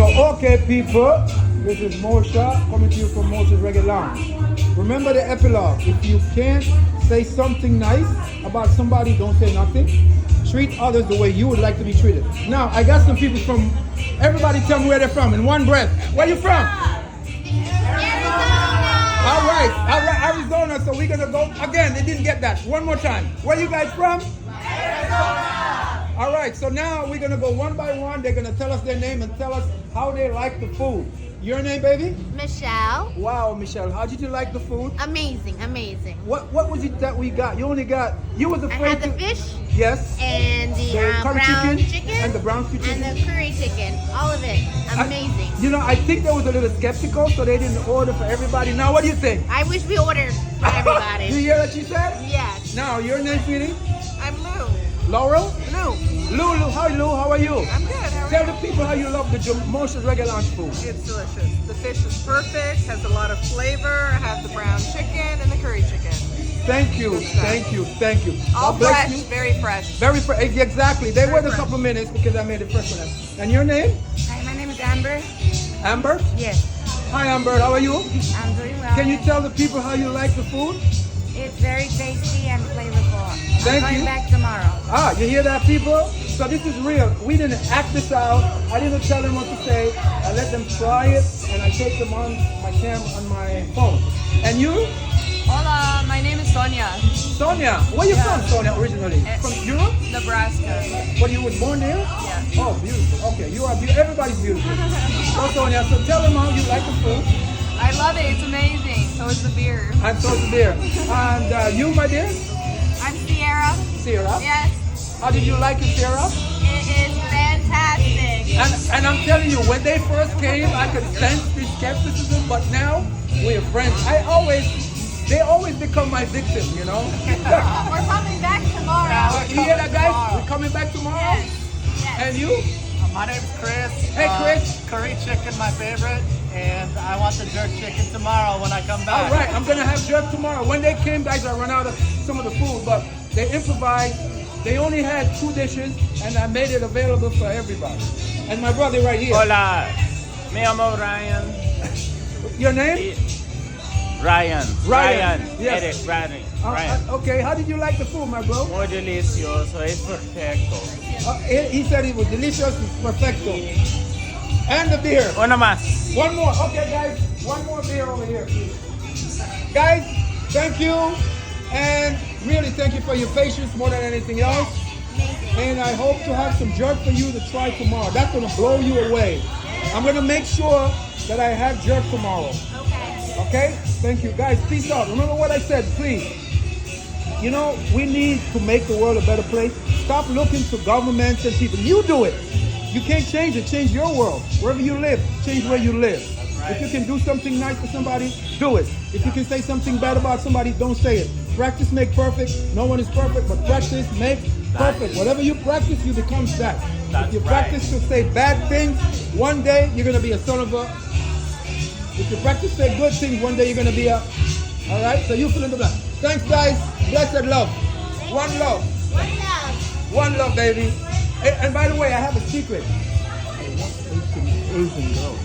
So, okay, people, this is Mosha coming to you from Mosha's Reggae Lounge. Remember the epilogue. If you can't say something nice about somebody, don't say nothing. Treat others the way you would like to be treated. Now, I got some people from, everybody tell me where they're from in one breath. Where you from? All right, Arizona. So we're gonna go again. They didn't get that. One more time. Where you guys from? Arizona. All right. So now we're gonna go one by one. They're gonna tell us their name and tell us how they like the food. Your name, baby? Michelle. Wow, Michelle. How did you like the food? Amazing, amazing. What was it that we got? You only got. You was afraid. I had the fish. Yes. And the curry brown chicken. And the brown chicken. And the curry chicken. All of it. Amazing. I think they was a little skeptical, so they didn't order for everybody. Now, what do you think? I wish we ordered for everybody. You hear what she said? Yes. Now, your name, sweetie? I'm Lou. Laurel? Lou. Lou. Hi, Lou. How are you? I'm good. How are Tell you? the people how you love the Mosha's Reggae Lounge food. It's delicious. The fish is perfect, has a lot of flavor, has the brown chicken and the curry chicken. Thank you. All God bless fresh, you. very fresh. Very fresh. Exactly. They Very wait a fresh. couple minutes because I made it fresh for them. And your name? Hi, my name is Amber. Amber? Yes, Hi, Amber. How are you? I'm doing well. Can you tell the people how you like the food? It's very tasty and flavorful. Thank I'm going you. back tomorrow. Ah, you hear that, people? So this is real. We didn't act this out. I didn't tell them what to say. I let them try it, and I take them on my camera, on my phone. And you? Hola, my name is Sonia. Sonia. Where you from, Sonia, originally? From Europe? Nebraska. But you were born there? Yeah. Oh, beautiful. Okay, you are beautiful. Everybody's beautiful. So, Sonia, so tell them how you like the food. I love it. It's amazing. So is the beer. And so is the beer. And you, my dear? I'm Sierra. Sierra? Yes, How did you like it, Sierra? it is fantastic. And I'm telling you, when they first came, I could sense the skepticism, but now we're friends. They always become my victim, you know? We're coming back tomorrow. You hear that, guys? We're coming back tomorrow? Yes. And you? My name's Chris. Hey, Chris. Curry chicken, my favorite, and I want the jerk chicken tomorrow when I come back. All right, I'm gonna have jerk tomorrow. When they came, guys, I ran out of some of the food, but they improvised. They only had 2 dishes, and I made it available for everybody. And my brother right here. Hola, me llamo Ryan. Your name? Ryan. Yes. Eric, Ryan. Okay, how did you like the food, my bro? Muy delicioso, es perfecto. He said it was delicious, it's perfecto. And the beer. Uno más. One more. Okay, guys. One more beer over here, please. Guys, thank you. And really thank you for your patience more than anything else. And I hope to have some jerk for you to try tomorrow. That's going to blow you away. I'm going to make sure that I have jerk tomorrow. Okay? Thank you. Guys, peace out. Remember what I said, please. You know, we need to make the world a better place. Stop looking to governments and people. You do it. You can't change it. Change your world. Wherever you live, change where you live. If you can do something nice for somebody, do it. If you can say something bad about somebody, don't say it. Practice make perfect. No one is perfect, but practice make perfect. Whatever you practice, you become that. If you practice to say bad things, one day you're going to be a son of a... If you practice to say good things, one day you're going to be a... All right? So you fill in the blank. Thanks, guys. Blessed love. One love. One love, baby. And by the way, I have a secret. Asian girl.